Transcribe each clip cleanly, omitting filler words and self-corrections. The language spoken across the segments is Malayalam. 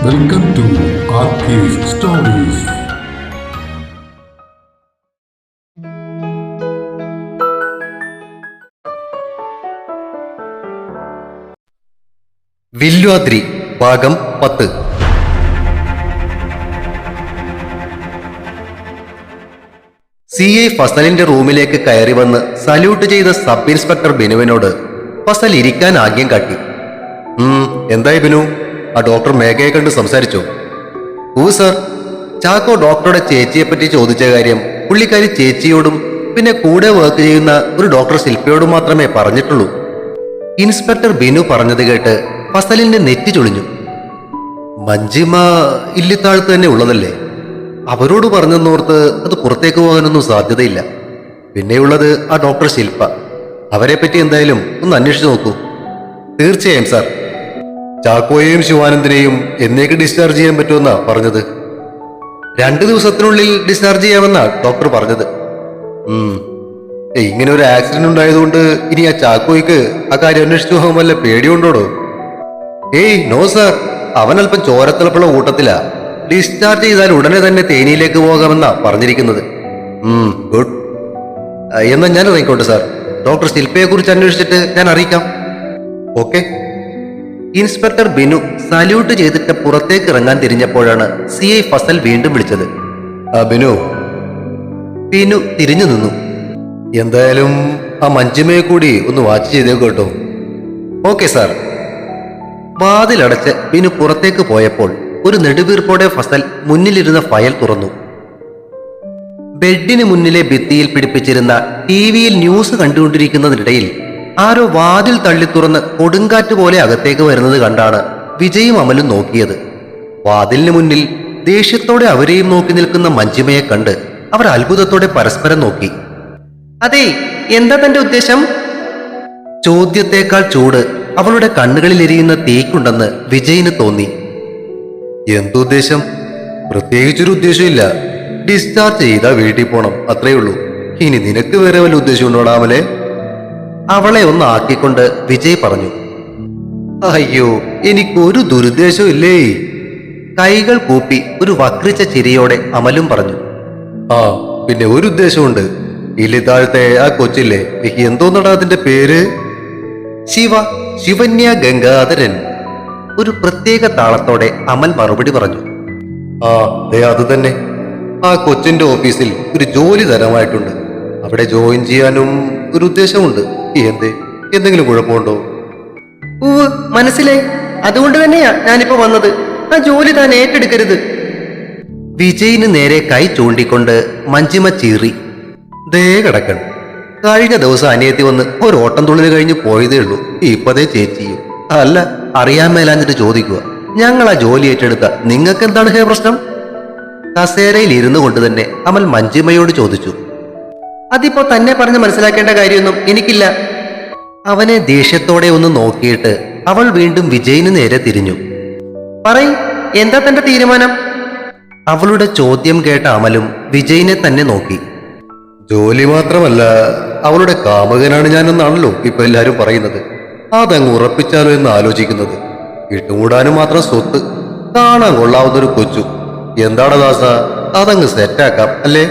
Welcome to RK's Stories. Vilwadri ഭാഗം 10. CI ഫസലിന്റെ റൂമിലേക്ക് കയറി വന്ന് സല്യൂട്ട് ചെയ്ത സബ് ഇൻസ്പെക്ടർ ബിനുവിനോട് ഫസൽ ഇരിക്കാൻ ആഗ്യം കാട്ടി. എന്തായി ബിനു, ആ ഡോക്ടർ മേഘയെ കണ്ട് സംസാരിച്ചോ? സർ, ചാക്കോ ഡോക്ടറുടെ ചേച്ചിയെ പറ്റി ചോദിച്ച കാര്യം പുള്ളിക്കാരി ചേച്ചിയോടും പിന്നെ കൂടെ വർക്ക് ചെയ്യുന്ന ഒരു ഡോക്ടർ ശില്പയോടും മാത്രമേ പറഞ്ഞിട്ടുള്ളൂ. ഇൻസ്പെക്ടർ ബിനു പറഞ്ഞത് കേട്ട് ഫസലിന്റെ നെറ്റി ചൊളിഞ്ഞു. മഞ്ജിമ ഇല്ലിത്താഴത്ത് തന്നെ ഉള്ളതല്ലേ, അവരോട് പറഞ്ഞെന്നോർത്ത് അത് പുറത്തേക്ക് പോകാനൊന്നും സാധ്യതയില്ല. പിന്നെയുള്ളത് ആ ഡോക്ടർ ശില്പ, അവരെ പറ്റി എന്തായാലും ഒന്ന് അന്വേഷിച്ചു നോക്കൂ. തീർച്ചയായും സാർ. ചാക്കോയെയും ശിവാനന്ദിനെയും എന്നേക്ക് ഡിസ്ചാർജ് ചെയ്യാൻ പറ്റുമെന്നാ പറഞ്ഞത്. 2 ദിവസത്തിനുള്ളിൽ ഡിസ്ചാർജ് ചെയ്യാമെന്നാ ഡോക്ടർ പറഞ്ഞത്. ഇങ്ങനെ ഒരു ആക്സിഡന്റ് ഉണ്ടായതുകൊണ്ട് ഇനി ആ ചാക്കോയ്ക്ക് ആ കാര്യം അന്വേഷിച്ചു പോകാൻ വല്ല പേടിയുണ്ടോടോ? നോ സാർ, അവൻ അല്പം ചോരത്തിളപ്പുള്ള കൂട്ടത്തിലാ. ഡിസ്ചാർജ് ചെയ്താൽ ഉടനെ തന്നെ തേനിയിലേക്ക് പോകാമെന്നാ പറഞ്ഞിരിക്കുന്നത്. ഗുഡ്. എന്നാ ഞാൻ ഇറങ്ങിക്കോട്ടെ സാർ. ഡോക്ടർ ശില്പയെ കുറിച്ച് അന്വേഷിച്ചിട്ട് ഞാൻ അറിയിക്കാം. ഓക്കെ. ഇൻസ്പെക്ടർ ബിനു സല്യൂട്ട് ചെയ്തിട്ട് പുറത്തേക്ക് ഇറങ്ങാൻ തിരിഞ്ഞപ്പോഴാണ് CI ഫസൽ വീണ്ടും വിളിച്ചത്. ബിനു തിരിഞ്ഞു നിന്നു. എന്തായാലും ആ മഞ്ജിമയെ കൂടി ഒന്ന് വാച്ച് ചെയ്തേക്കോ കേട്ടോ. Okay sir. വാതിലടച്ച് ബിനു പുറത്തേക്ക് പോയപ്പോൾ ഒരു നെടുവീർപ്പോടെ ഫസൽ മുന്നിലിരുന്ന ഫയൽ തുറന്നു. ബെഡിന് മുന്നിലെ ഭിത്തിയിൽ പിടിപ്പിച്ചിരുന്ന TV-യിൽ ന്യൂസ് കണ്ടുകൊണ്ടിരിക്കുന്നതിനിടയിൽ ആരോ വാതിൽ തള്ളി തുറന്ന് കൊടുങ്കാറ്റ് പോലെ അകത്തേക്ക് വരുന്നത് കണ്ടാണ് വിജയും അമലും നോക്കിയത്. വാതിലിന് മുന്നിൽ ദേഷ്യത്തോടെ അവരെയും നോക്കി നിൽക്കുന്ന മഞ്ജിമയെ കണ്ട് അവർ അത്ഭുതത്തോടെ പരസ്പരം നോക്കി. അതെ, എന്താ തന്റെ ഉദ്ദേശം? ചോദ്യത്തേക്കാൾ ചൂട് അവളുടെ കണ്ണുകളിൽ എരിയുന്ന തീക്കുണ്ടെന്ന് വിജയിന് തോന്നി. എന്തുദ്ദേശം? പ്രത്യേകിച്ചൊരു ഉദ്ദേശമില്ല. ഡിസ്ചാർജ് ചെയ്താ വീട്ടിൽ പോണം, അത്രേ ഉള്ളൂ. ഇനി നിനക്ക് വേറെ വല്ല ഉദ്ദേശം ഉണ്ടോടാമലെ? അവളെ ഒന്ന് ആക്കിക്കൊണ്ട് വിജയ് പറഞ്ഞു. അയ്യോ, എനിക്കൊരു ദുരുദ്ദേശവും ഇല്ലേ. കൈകൾ കൂപ്പി ഒരു വക്രിച്ച ചിരിയോടെ അമലും പറഞ്ഞു. പിന്നെ ഒരു ഉദ്ദേശമുണ്ട്. ഇല്ലി താഴത്തെ ആ കൊച്ചില്ലേ, എന്തോന്നടാ അതിന്റെ പേര്? ശിവന്യ ഗംഗാധരൻ. ഒരു പ്രത്യേക താളത്തോടെ അമൽ മറുപടി പറഞ്ഞു. അത് തന്നെ. ആ കൊച്ചിന്റെ ഓഫീസിൽ ഒരു ജോലി തരമായിട്ടുണ്ട്. അവിടെ ജോയിൻ ചെയ്യാനും ഒരു ഉദ്ദേശമുണ്ട്. എന്തെങ്കിലും കുഴപ്പമുണ്ടോ? മനസ്സിലായി. അതുകൊണ്ട് തന്നെയാ ഞാനിപ്പോ വന്നത്. ആ ജോലി താൻ ഏറ്റെടുക്കരുത്. വിജയിന് നേരെ കൈ ചൂണ്ടിക്കൊണ്ട് മഞ്ജിമ ചീറി. ദേ കിടക്കണം. കഴിഞ്ഞ ദിവസം അനിയത്തി വന്ന് ഒരു ഓട്ടം തുള്ളിന് കഴിഞ്ഞ് പോയതേ ഉള്ളൂ. ഇപ്പതേ ചേച്ചിയും. അല്ല, അറിയാൻ മേലാഞ്ഞിട്ട് ചോദിക്കുക. ഞങ്ങൾ ആ ജോലി ഏറ്റെടുത്ത നിങ്ങൾക്ക് എന്താണ് ഹേ പ്രശ്നം? കസേരയിൽ ഇരുന്നു കൊണ്ട് തന്നെ അമൽ മഞ്ജിമയോട് ചോദിച്ചു. അതിപ്പോ തന്നെ പറഞ്ഞ് മനസ്സിലാക്കേണ്ട കാര്യമൊന്നും എനിക്കില്ല. അവനെ ദേഷ്യത്തോടെ ഒന്ന് നോക്കിയിട്ട് അവൾ വീണ്ടും വിജയിന് നേരെ തിരിഞ്ഞു. പറയ്, എന്താ തന്റെ തീരുമാനം? അവളുടെ ചോദ്യം കേട്ട അമലും വിജയിനെ തന്നെ നോക്കി. ജോലി മാത്രമല്ല, അവളുടെ കാമകനാണ് ഞാനെന്നാണല്ലോ ഇപ്പൊ എല്ലാരും പറയുന്നത്. അതങ്ങ് ഉറപ്പിച്ചാലോ എന്ന് ആലോചിക്കുന്നത്. ഇട്ടുകൂടാനും മാത്രം സ്വത്ത്, കാണാൻ കൊള്ളാവുന്നൊരു കൊച്ചു. എന്താണ് ദാസ, അതങ്ങ് സെറ്റാക്കാം അല്ലേ?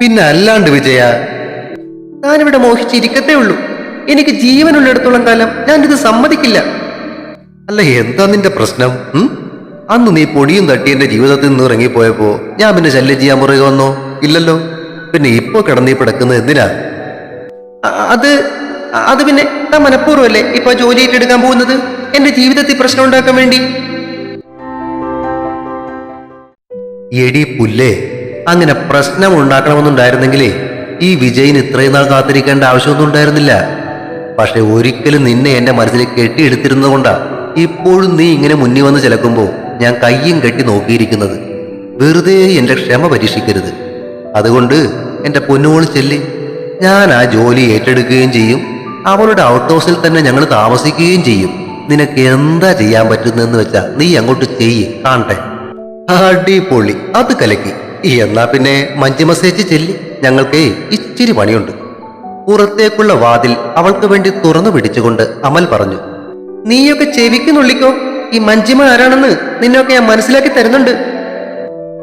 പിന്നെ അല്ലാണ്ട് വിജയ, ഞാനിവിടെ മോഹിച്ചിരിക്കത്തേ ഉള്ളൂ. എനിക്ക് ജീവനുള്ളിടത്തോളം കാലം ഞാനിത് സമ്മതിക്കില്ല. അല്ല, എന്താ നിന്റെ പ്രശ്നം? അന്ന് നീ പൊടിയും തട്ടി എന്റെ ജീവിതത്തിൽ നിന്ന് ഇറങ്ങിപ്പോയപ്പോ ഞാൻ പിന്നെ ശല്യം ചെയ്യാൻ പുറകെ വന്നോ? ഇല്ലല്ലോ. പിന്നെ ഇപ്പൊ കിടന്നീ പിടക്കുന്നത് എന്തിനാ? അത് പിന്നെ താൻ മനഃപൂർവ്വമല്ലേ ഇപ്പൊ ജോലി ഏറ്റെടുക്കാൻ പോകുന്നത്? എന്റെ ജീവിതത്തിൽ പ്രശ്നം ഉണ്ടാക്കാൻ വേണ്ടി? എടി പുല്ലേ, അങ്ങനെ പ്രശ്നം ഉണ്ടാക്കണമെന്നുണ്ടായിരുന്നെങ്കിലേ ഈ വിജയിന് ഇത്രയും നാൾ കാത്തിരിക്കേണ്ട ആവശ്യമൊന്നും ഉണ്ടായിരുന്നില്ല. പക്ഷെ ഒരിക്കലും നിന്നെ എന്റെ മനസ്സിൽ കെട്ടിയെടുത്തിരുന്നത് കൊണ്ടാ ഇപ്പോഴും നീ ഇങ്ങനെ മുന്നിൽ വന്ന് ചിലക്കുമ്പോ ഞാൻ കയ്യും കെട്ടി നോക്കിയിരിക്കുന്നത്. വെറുതെ എന്റെ ക്ഷമ പരീക്ഷിക്കരുത്. അതുകൊണ്ട് എന്റെ പൊന്നുമോള് ചെല്ലി, ഞാൻ ആ ജോലി ഏറ്റെടുക്കുകയും ചെയ്യും. അവളുടെ ഔട്ട് ഹൗസിൽ തന്നെ ഞങ്ങൾ താമസിക്കുകയും ചെയ്യും. നിനക്ക് എന്താ ചെയ്യാൻ പറ്റുന്നതെന്ന് വെച്ചാ നീ അങ്ങോട്ട് ചെയ്യ്, കാണട്ടെ. അടിപൊളി, അത് കലക്കി. എന്നാ പിന്നെ മഞ്ജിമസേച്ച് ചെല്ലി, ഞങ്ങൾക്ക് ഇച്ചിരി പണിയുണ്ട്. പുറത്തേക്കുള്ള വാതിൽ അവൾക്ക് വേണ്ടി തുറന്നു പിടിച്ചുകൊണ്ട് അമൽ പറഞ്ഞു. നീയൊക്കെ ചെവിക്ക് നുള്ളിക്കോ. ഈ മഞ്ജിമ ആരാണെന്ന് നിന്നൊക്കെ ഞാൻ മനസ്സിലാക്കി തരുന്നുണ്ട്.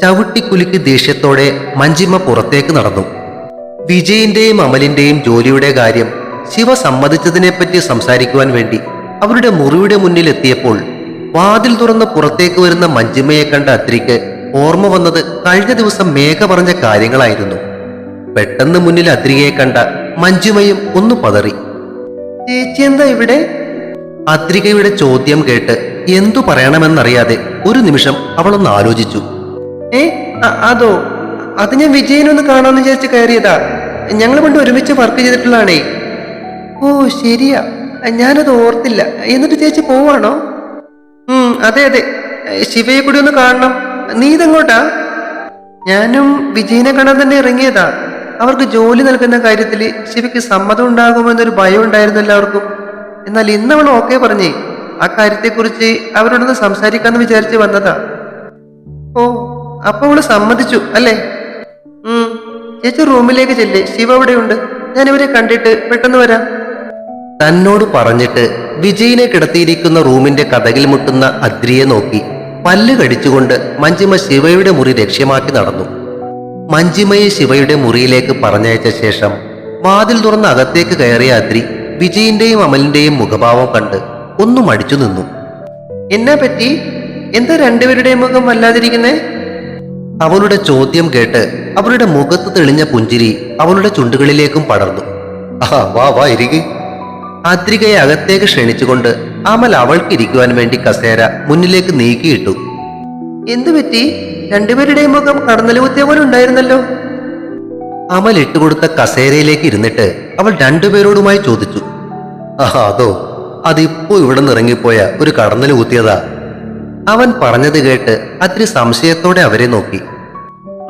ചവിട്ടിക്കുലുക്കി ദേഷ്യത്തോടെ മഞ്ജിമ പുറത്തേക്ക് നടന്നു. വിജയിന്റെയും അമലിന്റെയും ജോലിയുടെ കാര്യം ശിവ സമ്മതിച്ചതിനെപ്പറ്റി സംസാരിക്കുവാൻ വേണ്ടി അവരുടെ മുറിയുടെ മുന്നിൽ എത്തിയപ്പോൾ വാതിൽ തുറന്ന് പുറത്തേക്ക് വരുന്ന മഞ്ജിമയെ കണ്ട അത്രിക്ക് ഓർമ്മ വന്നത് കഴിഞ്ഞ ദിവസം മേഘ പറഞ്ഞ കാര്യങ്ങളായിരുന്നു. പെട്ടെന്ന് മുന്നിൽ അത്രികയെ കണ്ട മഞ്ജിമയും ഒന്ന് പതറി. ചേച്ചി എന്താ ഇവിടെ? അത്രികയുടെ ചോദ്യം കേട്ട് എന്തു പറയണമെന്നറിയാതെ ഒരു നിമിഷം അവളൊന്ന് ആലോചിച്ചു. അതോ, അത് ഞാൻ വിജയനൊന്ന് കാണാമെന്ന് വിചാരിച്ച് കയറിയതാ. ഞങ്ങൾ പണ്ട് ഒരുമിച്ച് വർക്ക് ചെയ്തിട്ടുള്ളതാണേ. ഓ ശരിയാ, ഞാനത് ഓർത്തില്ല. എന്നിട്ട് ചേച്ചി പോവാണോ? അതെ അതെ, ശിവയെ കൂടി ഒന്ന് കാണണം. നീ ഇതെങ്ങോട്ടാ? ഞാനും വിജയനെ കാണാൻ തന്നെ ഇറങ്ങിയതാ. അവർക്ക് ജോലി നൽകുന്ന കാര്യത്തിൽ ശിവയ്ക്ക് സമ്മതം ഉണ്ടാകുമെന്നൊരു ഭയം ഉണ്ടായിരുന്നു എല്ലാവർക്കും. എന്നാൽ ഇന്ന് അവൾ ഓക്കെ പറഞ്ഞേ. ആ കാര്യത്തെക്കുറിച്ച് അവരോടൊന്ന് സംസാരിക്കാന്ന് വിചാരിച്ച് വന്നതാ. ഓ, അപ്പൊ അവള് സമ്മതിച്ചു അല്ലേ? ചേച്ചി റൂമിലേക്ക് ചെല്ലേ, ശിവ അവിടെയുണ്ട്. ഞാൻ ഇവരെ കണ്ടിട്ട് പെട്ടെന്ന് വരാം. തന്നോട് പറഞ്ഞിട്ട് വിജയിനെ കിടത്തിയിരിക്കുന്ന റൂമിന്റെ കതകിൽ മുട്ടുന്ന അദ്രിയെ നോക്കി പല്ല് കടിച്ചുകൊണ്ട് മഞ്ജിമ ശിവയുടെ മുറി ലക്ഷ്യമാക്കി നടന്നു. മഞ്ജിമയെ ശിവയുടെ മുറിയിലേക്ക് പറഞ്ഞയച്ച ശേഷം വാതിൽ തുറന്ന് അകത്തേക്ക് കയറിയ അദ്രി വിജയിന്റെയും അമലിന്റെയും മുഖഭാവം കണ്ട് ഒന്നും അടിച്ചു നിന്നു. എന്നാ പറ്റി? എന്താ രണ്ടുപേരുടെയും മുഖം വല്ലാതിരിക്കുന്നേ? അവളുടെ ചോദ്യം കേട്ട് അവളുടെ മുഖത്ത് തെളിഞ്ഞ പുഞ്ചിരി അവളുടെ ചുണ്ടുകളിലേക്കും പടർന്നു. വാ വാ ഇരിക്ക്. അദ്രികയെ അകത്തേക്ക് ക്ഷണിച്ചുകൊണ്ട് അമൽ അവൾക്ക് ഇരിക്കുവാൻ വേണ്ടി കസേര മുന്നിലേക്ക് നീക്കിയിട്ടു. എന്തു പറ്റി? രണ്ടുപേരുടെയും മുഖം കടന്നൽ കുത്തിയ പോലെ ഉണ്ടായിരുന്നല്ലോ. അമൽ ഇട്ടുകൊടുത്ത കസേരയിലേക്ക് ഇരുന്നിട്ട് അവൾ രണ്ടുപേരോടുമായി ചോദിച്ചു. അതോ, അതിപ്പോ ഇവിടെ നിന്ന് ഇറങ്ങിപ്പോയ ഒരു കടന്നൽ കുത്തിയതാ. അവൻ പറഞ്ഞത് കേട്ട് അദ്രി സംശയത്തോടെ അവരെ നോക്കി.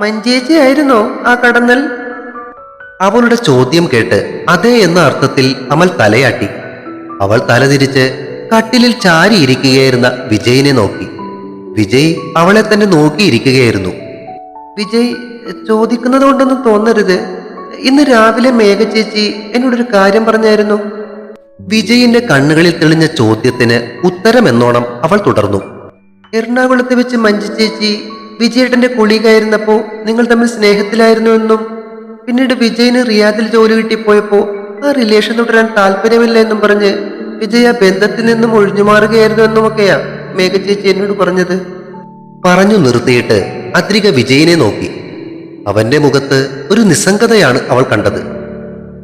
മഞ്ചേച്ചി ആയിരുന്നോ ആ കടന്നൽ? അവളുടെ ചോദ്യം കേട്ട് അതെ എന്ന അർത്ഥത്തിൽ അമൽ തലയാട്ടി. അവൾ തലതിരിച്ച് കട്ടിലിൽ ചാരിയിരിക്കുകയായിരുന്ന വിജയിനെ നോക്കി. വിജയ് അവളെ തന്നെ നോക്കിയിരിക്കുകയായിരുന്നു. വിജയ്, ചോദിക്കുന്നത് കൊണ്ടൊന്നും തോന്നരുത്. ഇന്ന് രാവിലെ മേഘ ചേച്ചി എന്നോടൊരു കാര്യം പറഞ്ഞായിരുന്നു. വിജയിന്റെ കണ്ണുകളിൽ തെളിഞ്ഞ ചോദ്യത്തിന് ഉത്തരമെന്നോണം അവൾ തുടർന്നു. എറണാകുളത്ത് വെച്ച് മഞ്ജു ചേച്ചി വിജയേട്ടന്റെ കൊളീഗായിരുന്നപ്പോ നിങ്ങൾ തമ്മിൽ സ്നേഹത്തിലായിരുന്നു എന്നും പിന്നീട് വിജയിന് റിയാദിൽ ജോലി കിട്ടിപ്പോയപ്പോ ആ റിലേഷൻ തുടരാൻ താല്പര്യമില്ല എന്നും പറഞ്ഞ് വിജയ് ആ ബന്ധത്തിൽ നിന്നും ഒഴിഞ്ഞു മാറുകയായിരുന്നു എന്നുമൊക്കെയാ മേഘ ചേച്ചി എന്നോട് പറഞ്ഞത്. പറഞ്ഞു നിർത്തിയിട്ട് അദ്രിക വിജയിനെ നോക്കി. അവന്റെ മുഖത്ത് ഒരു നിസ്സംഗതയാണ് അവൾ കണ്ടത്.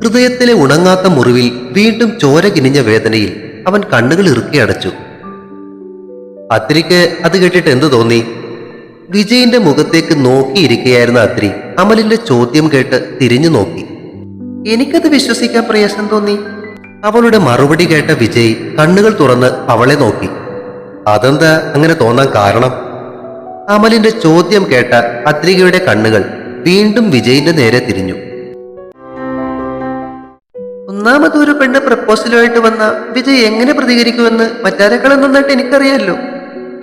ഹൃദയത്തിലെ ഉണങ്ങാത്ത മുറിവിൽ വീണ്ടും ചോര കിനിഞ്ഞ വേദനയിൽ അവൻ കണ്ണുകൾ ഇറുക്കി അടച്ചു. അദ്രിക്ക് അത് കേട്ടിട്ട് എന്തു തോന്നി? വിജയിന്റെ മുഖത്തേക്ക് നോക്കിയിരിക്കുകയായിരുന്ന അദ്രി അമലിന്റെ ചോദ്യം കേട്ട് തിരിഞ്ഞു നോക്കി. എനിക്കത് വിശ്വസിക്കാൻ പ്രയാസം തോന്നി. അവളുടെ മറുപടി കേട്ട വിജയ് കണ്ണുകൾ തുറന്ന് അവളെ നോക്കി. അതെന്താ അങ്ങനെ തോന്നാൻ കാരണം? അമലിന്റെ ചോദ്യം കേട്ട അദ്രികയുടെ കണ്ണുകൾ വീണ്ടും വിജയിന്റെ നേരെ തിരിഞ്ഞു. ഒന്നാമതൊരു പെണ്ണ് പ്രപ്പോസലുമായിട്ട് വന്ന വിജയ് എങ്ങനെ പ്രതികരിക്കുമെന്ന് മറ്റാരെക്കാളും നന്നായിട്ട് എനിക്കറിയാമല്ലോ.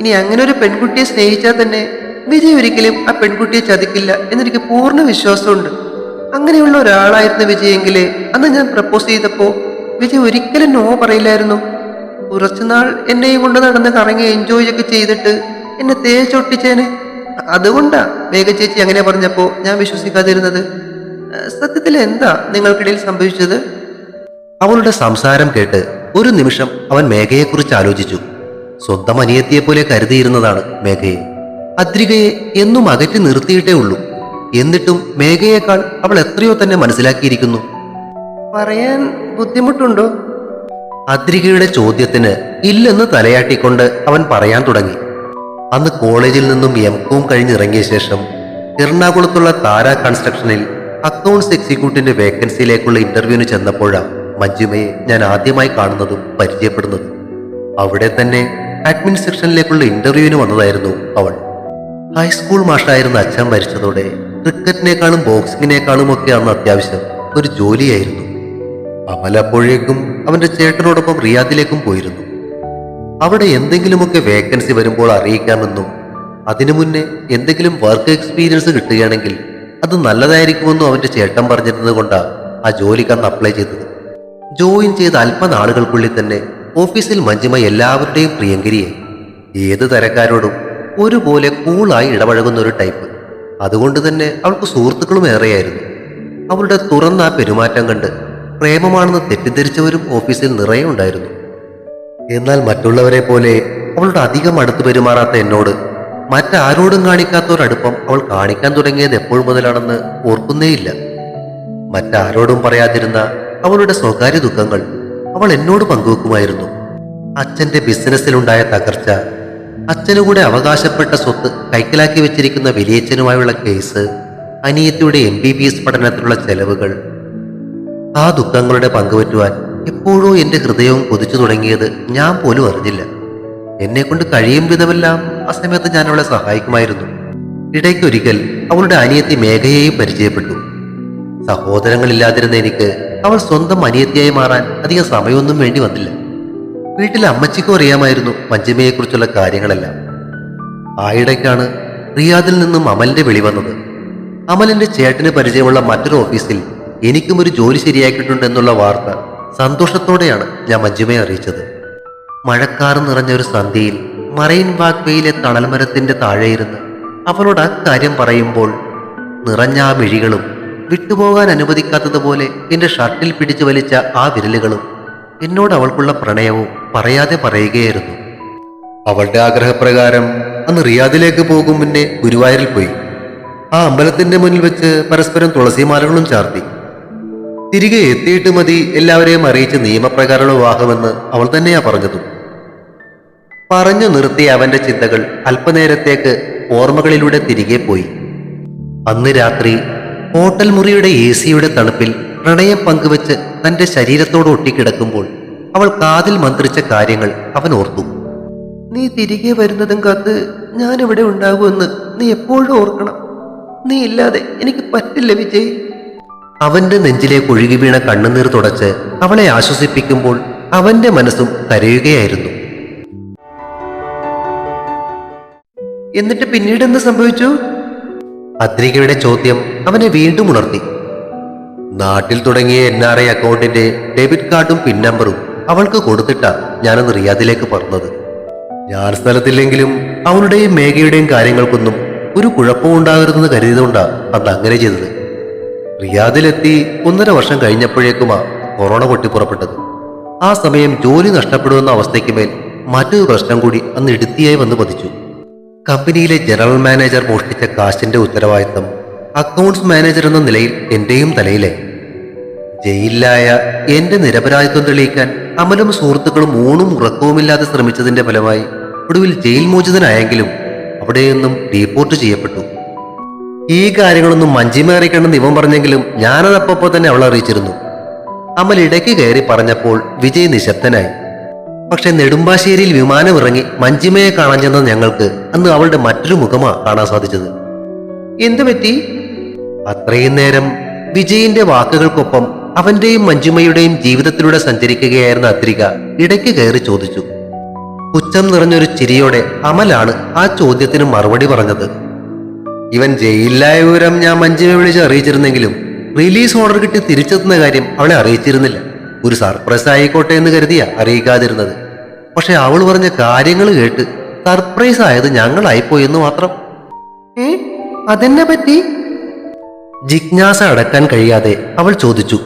ഇനി അങ്ങനെ ഒരു പെൺകുട്ടിയെ സ്നേഹിച്ചാൽ തന്നെ വിജയ് ഒരിക്കലും ആ പെൺകുട്ടിയെ ചതിക്കില്ല എന്നെനിക്ക് പൂർണ്ണ വിശ്വാസമുണ്ട്. അങ്ങനെയുള്ള ഒരാളായിരുന്നു വിജയെങ്കില് അന്ന് ഞാൻ പ്രപ്പോസ് ചെയ്തപ്പോ വിജയ് ഒരിക്കലും നോ പറയില്ലായിരുന്നു. കുറച്ചുനാൾ എന്നെയും കൊണ്ട് നടന്ന് കറങ്ങി എൻജോയ് ഒക്കെ ചെയ്തിട്ട് എന്നെ തേച്ചൊട്ടിച്ചേന്. അതുകൊണ്ടാ മേഘ ചേച്ചി അങ്ങനെ പറഞ്ഞപ്പോ ഞാൻ വിശ്വസിക്കാതിരുന്നത്. സത്യത്തിൽ എന്താ നിങ്ങൾക്കിടയിൽ സംഭവിച്ചത്? അവളുടെ സംസാരം കേട്ട് ഒരു നിമിഷം അവൻ മേഘയെക്കുറിച്ച് ആലോചിച്ചു. സ്വന്തം അനിയത്തിയെപ്പോലെ കരുതിയിരുന്നതാണ് മേഘയെ. അദ്രികയെ എന്നും അകറ്റി നിർത്തിയിട്ടേ ഉള്ളൂ. എന്നിട്ടും മേഘയേക്കാൾ അവൾ എത്രയോ തന്നെ മനസ്സിലാക്കിയിരിക്കുന്നു. പറയാൻ ബുദ്ധിമുട്ടുണ്ടോ? അദ്രികയുടെ ചോദ്യത്തിന് ഇല്ലെന്ന് തലയാട്ടിക്കൊണ്ട് അവൻ പറയാൻ തുടങ്ങി. അന്ന് കോളേജിൽ നിന്നും M.Com കഴിഞ്ഞിറങ്ങിയ ശേഷം എറണാകുളത്തുള്ള താര കൺസ്ട്രക്ഷനിൽ അക്കൗണ്ട്സ് എക്സിക്യൂട്ടീവിന്റെ വേക്കൻസിയിലേക്കുള്ള ഇന്റർവ്യൂവിന് ചെന്നപ്പോഴാണ് മഞ്ജിമയെ ഞാൻ ആദ്യമായി കാണുന്നതും പരിചയപ്പെടുന്നതും. അവിടെ തന്നെ അഡ്മിൻ സെക്ഷനിലേക്കുള്ള ഇന്റർവ്യൂവിന് വന്നതായിരുന്നു അവൾ. ഹൈസ്കൂൾ മാഷായിരുന്ന അച്ഛൻ മരിച്ചതോടെ ക്രിക്കറ്റിനേക്കാളും ബോക്സിങ്ങിനേക്കാളും ഒക്കെ അന്ന് അത്യാവശ്യം ഒരു ജോലിയായിരുന്നു. അമൽ അപ്പോഴേക്കും അവന്റെ ചേട്ടനോടൊപ്പം റിയാദിലേക്കും പോയിരുന്നു. അവിടെ എന്തെങ്കിലുമൊക്കെ വേക്കൻസി വരുമ്പോൾ അറിയിക്കാമെന്നും അതിനു മുന്നേ എന്തെങ്കിലും വർക്ക് എക്സ്പീരിയൻസ് കിട്ടുകയാണെങ്കിൽ അത് നല്ലതായിരിക്കുമെന്നും അവന്റെ ചേട്ടൻ പറഞ്ഞിരുന്നത് കൊണ്ടാണ് ആ ജോലിക്ക് അന്ന് അപ്ലൈ ചെയ്തത്. ജോയിൻ ചെയ്ത അല്പനാളുകൾക്കുള്ളിൽ തന്നെ ഓഫീസിൽ മഞ്ജിമ എല്ലാവരുടെയും പ്രിയങ്കരിയായി. ഏത് തരക്കാരോടും ഒരുപോലെ കൂളായി ഇടപഴകുന്ന ഒരു ടൈപ്പ്. അതുകൊണ്ട് തന്നെ അവൾക്ക് സുഹൃത്തുക്കളും ഏറെയായിരുന്നു. അവളുടെ തുറന്ന ആ പെരുമാറ്റം കണ്ട് പ്രേമമാണെന്ന് തെറ്റിദ്ധരിച്ചവരും ഓഫീസിൽ നിറയെ ഉണ്ടായിരുന്നു. എന്നാൽ മറ്റുള്ളവരെ പോലെ അവളുടെ അധികം അടുത്ത് പെരുമാറാത്ത എന്നോട് മറ്റാരോടും കാണിക്കാത്ത ഒരടുപ്പം അവൾ കാണിക്കാൻ തുടങ്ങിയത് എപ്പോൾ മുതലാണെന്ന് ഓർക്കുന്നേയില്ല. മറ്റാരോടും പറയാതിരുന്ന അവളുടെ സ്വകാര്യ ദുഃഖങ്ങൾ അവൾ എന്നോട് പങ്കുവെക്കുമായിരുന്നു. അച്ഛന്റെ ബിസിനസ്സിലുണ്ടായ തകർച്ച, അച്ഛനു കൂടെ അവകാശപ്പെട്ട സ്വത്ത് കൈക്കലാക്കി വെച്ചിരിക്കുന്ന വലിയച്ഛനുമായുള്ള കേസ്, അനിയത്തിയുടെ MBBS പഠനത്തിലുള്ള ചെലവുകൾ. ആ ദുഃഖങ്ങളുടെ പങ്കുപറ്റുവാൻ എപ്പോഴോ എന്റെ ഹൃദയവും കൊതിച്ചു തുടങ്ങിയത് ഞാൻ പോലും അറിഞ്ഞില്ല. എന്നെക്കൊണ്ട് കഴിയും വിധമെല്ലാം ആ സമയത്ത് ഞാൻ അവളെ സഹായിക്കുമായിരുന്നു. ഇടയ്ക്കൊരിക്കൽ അവളുടെ അനിയത്തി മേഘയെയും പരിചയപ്പെട്ടു. സഹോദരങ്ങളില്ലാതിരുന്ന എനിക്ക് അവൾ സ്വന്തം അനിയത്തിയായി മാറാൻ അധികം സമയമൊന്നും വേണ്ടി വന്നില്ല. വീട്ടിലെ അമ്മച്ചിക്കും അറിയാമായിരുന്നു മഞ്ജിമയെക്കുറിച്ചുള്ള കാര്യങ്ങളെല്ലാം. ആയിടയ്ക്കാണ് റിയാദിൽ നിന്നും അമലിന്റെ വിളി വന്നത്. അമലിന്റെ ചേട്ടന് പരിചയമുള്ള മറ്റൊരു ഓഫീസിൽ എനിക്കും ഒരു ജോലി ശരിയാക്കിയിട്ടുണ്ട് എന്നുള്ള വാർത്ത സന്തോഷത്തോടെയാണ് ഞാൻ മഞ്ജിമയെ അറിയിച്ചത്. മഴക്കാർ നിറഞ്ഞ ഒരു സന്ധ്യയിൽ മറൈൻ വാക്വേയിലെ തണൽമരത്തിന്റെ താഴെയിരുന്ന് അവളോട് ആ കാര്യം പറയുമ്പോൾ നിറഞ്ഞ ആ മിഴികളും വിട്ടുപോകാൻ അനുവദിക്കാത്തതുപോലെ എന്റെ ഷർട്ടിൽ പിടിച്ചു വലിച്ച ആ വിരലുകളും എന്നോട് അവൾക്കുള്ള പ്രണയവും പറയാതെ പറയുകയായിരുന്നു. അവളുടെ ആഗ്രഹപ്രകാരം അന്ന് റിയാദിലേക്ക് പോകും മുന്നേ ഗുരുവായൂരിൽ പോയി. ആ അമ്പലത്തിന്റെ മുന്നിൽ വെച്ച് പരസ്പരം തുളസിമാലകളും ചാർത്തി. തിരികെ എത്തിയിട്ട് മതി എല്ലാവരെയും അറിയിച്ച് നിയമപ്രകാരമുള്ള വിവാഹമെന്ന് അവൾ തന്നെയാ പറഞ്ഞതും. പറഞ്ഞു നിർത്തിയ അവന്റെ ചിന്തകൾ അല്പനേരത്തേക്ക് ഓർമ്മകളിലൂടെ തിരികെ പോയി. അന്ന് രാത്രി ഹോട്ടൽ മുറിയുടെ AC-യുടെ തണുപ്പിൽ പ്രണയം പങ്കുവെച്ച് തന്റെ ശരീരത്തോട് ഒട്ടിക്കിടക്കുമ്പോൾ അവൾ കാതിൽ മന്ത്രിച്ച കാര്യങ്ങൾ അവൻ ഓർത്തു. നീ തിരികെ വരുന്നതും കാത്ത് ഞാനിവിടെ ഉണ്ടാകുമെന്ന് നീ എപ്പോഴും ഓർക്കണം. നീ ഇല്ലാതെ എനിക്ക് പറ്റില്ല വിജയ്. അവന്റെ നെഞ്ചിലേക്ക് ഒഴുകി വീണ കണ്ണുനീർ തുടച്ച് അവളെ ആശ്വസിപ്പിക്കുമ്പോൾ അവന്റെ മനസ്സും കരയുകയായിരുന്നു. എന്നിട്ട് പിന്നീട് എന്ത് സംഭവിച്ചു? അദ്രികയുടെ ചോദ്യം അവനെ വീണ്ടും ഉണർത്തി. നാട്ടിൽ തുടങ്ങിയ NRI അക്കൗണ്ടിന്റെ ഡെബിറ്റ് കാർഡും പിൻ നമ്പറും അവൾക്ക് കൊടുത്തിട്ടാ ഞാനന്ന് റിയാദിലേക്ക് പറഞ്ഞത്. ഞാൻ സ്ഥലത്തില്ലെങ്കിലും അവളുടെയും മേഘയുടെയും കാര്യങ്ങൾക്കൊന്നും ഒരു കുഴപ്പവും ഉണ്ടാകരുതെന്ന് കരുതിയതുകൊണ്ടാ അന്ന് അങ്ങനെ ചെയ്തത്. റിയാദിലെത്തി 1.5 വർഷം കഴിഞ്ഞപ്പോഴേക്കുമാ കൊറോണ പൊട്ടിപ്പുറപ്പെട്ടത്. ആ സമയം ജോലി നഷ്ടപ്പെടുമെന്ന അവസ്ഥയ്ക്ക് മേൽ മറ്റൊരു പ്രശ്നം കൂടി അന്ന് ഇടുത്തിയായി വന്ന് പതിച്ചു. കമ്പനിയിലെ ജനറൽ മാനേജർ മോഷ്ടിച്ച കാശിന്റെ ഉത്തരവാദിത്തം അക്കൗണ്ട്സ് മാനേജർ എന്ന നിലയിൽ എന്റെയും തലയിലെ. ജയിലിലായ എന്റെ നിരപരാധിത്വം തെളിയിക്കാൻ അമലും സുഹൃത്തുക്കളും ഊണും ഉറക്കവുമില്ലാതെ ശ്രമിച്ചതിന്റെ ഫലമായി ഒടുവിൽ ജയിൽ മോചിതനായെങ്കിലും അവിടെ നിന്നും ഡീപ്പോർട്ട് ചെയ്യപ്പെട്ടു. ഈ കാര്യങ്ങളൊന്നും മഞ്ജിമ അറിയിക്കണമെന്ന് ഇവൻ പറഞ്ഞെങ്കിലും ഞാനതപ്പോ തന്നെ അവളെ അറിയിച്ചിരുന്നു. അമൽ ഇടയ്ക്ക് കയറി പറഞ്ഞപ്പോൾ വിജയ് നിശബ്ദനായി. പക്ഷെ നെടുമ്പാശ്ശേരിയിൽ വിമാനം ഇറങ്ങി മഞ്ജിമയെ കാണാൻ ചെന്ന ഞങ്ങൾക്ക് അന്ന് അവളുടെ മറ്റൊരു മുഖമാ കാണാൻ സാധിച്ചത്. എന്തു പറ്റി? അത്രയും നേരം വിജയിന്റെ വാക്കുകൾക്കൊപ്പം അവന്റെയും മഞ്ജിമയുടെയും ജീവിതത്തിലൂടെ സഞ്ചരിക്കുകയായിരുന്ന അദ്രിക ഇടയ്ക്ക് കയറി ചോദിച്ചു. പുച്ഛം നിറഞ്ഞൊരു ചിരിയോടെ അമലാണ് ആ ചോദ്യത്തിന് മറുപടി പറഞ്ഞത്. ഇവൻ ജയിലിലായ വിവരം ഞാൻ മഞ്ജിമയെ വിളിച്ച് അറിയിച്ചിരുന്നെങ്കിലും റിലീസ് ഓർഡർ കിട്ടി തിരിച്ചെത്തുന്ന കാര്യം അവളെ അറിയിച്ചിരുന്നില്ല. ഒരു സർപ്രൈസ് ആയിക്കോട്ടെ എന്ന് കരുതിയാ അറിയിക്കാതിരുന്നത്. പക്ഷെ അവൾ പറഞ്ഞ കാര്യങ്ങൾ കേട്ട് സർപ്രൈസ് ആയത് ഞങ്ങളായിപ്പോയി എന്ന് മാത്രം. അതെന്നെ പറ്റി? ജിജ്ഞാസ അടക്കാൻ കഴിയാതെ അവൾ ചോദിച്ചു.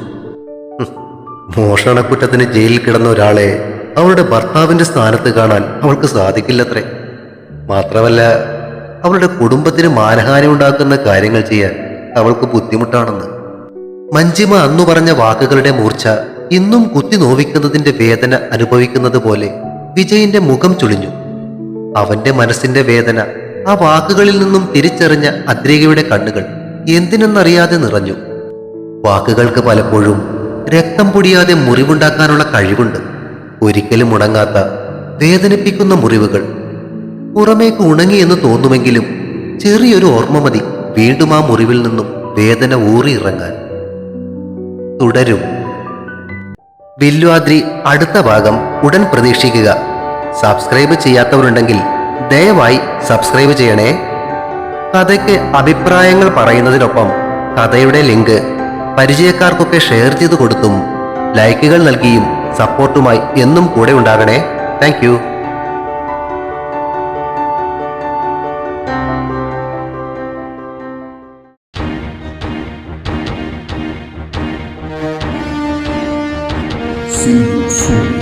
മോഷണക്കുറ്റത്തിന് ജയിലിൽ കിടന്ന ഒരാളെ അവളുടെ ഭർത്താവിന്റെ സ്ഥാനത്ത് കാണാൻ അവൾക്ക് സാധിക്കില്ലത്രേ. മാത്രമല്ല അവളുടെ കുടുംബത്തിന് മാനഹാനി ഉണ്ടാക്കുന്ന കാര്യങ്ങൾ ചെയ്യാൻ അവൾക്ക് ബുദ്ധിമുട്ടാണെന്ന്. മഞ്ജിമ അന്നു പറഞ്ഞ വാക്കുകളുടെ മൂർച്ച ഇന്നും കുത്തി നോവിക്കുന്നതിന്റെ വേദന അനുഭവിക്കുന്നത് പോലെ വിജയിന്റെ മുഖം ചുളിഞ്ഞു. അവന്റെ മനസ്സിന്റെ വേദന ആ വാക്കുകളിൽ നിന്നും തിരിച്ചറിഞ്ഞ അദ്രികയുടെ കണ്ണുകൾ എന്തിനെന്നറിയാതെ നിറഞ്ഞു. വാക്കുകൾക്ക് പലപ്പോഴും രക്തം പൊടിയാതെ മുറിവുണ്ടാക്കാനുള്ള കഴിവുണ്ട്. ഒരിക്കലും ഉണങ്ങാത്ത വേദനിപ്പിക്കുന്ന മുറിവുകൾ. പുറമേക്ക് ഉണങ്ങി എന്ന് തോന്നുമെങ്കിലും ചെറിയൊരു ഓർമ്മ മതി വീണ്ടും ആ മുറിവിൽ നിന്നും വേദന ഊറിയിറങ്ങാൻ. തുടരും. വില്ലുവാദ്രി അടുത്ത ഭാഗം ഉടൻ പ്രതീക്ഷിക്കുക. സബ്സ്ക്രൈബ് ചെയ്യാത്തവരുണ്ടെങ്കിൽ ദയവായി സബ്സ്ക്രൈബ് ചെയ്യണേ. കഥയ്ക്ക് അഭിപ്രായങ്ങൾ പറയുന്നതിനൊപ്പം കഥയുടെ ലിങ്ക് പരിചയക്കാർക്കൊക്കെ ഷെയർ ചെയ്തു കൊടുത്തും ലൈക്കുകൾ നൽകിയും സപ്പോർട്ടുമായി എന്നും കൂടെ ഉണ്ടാകണേ. Thank See you soon.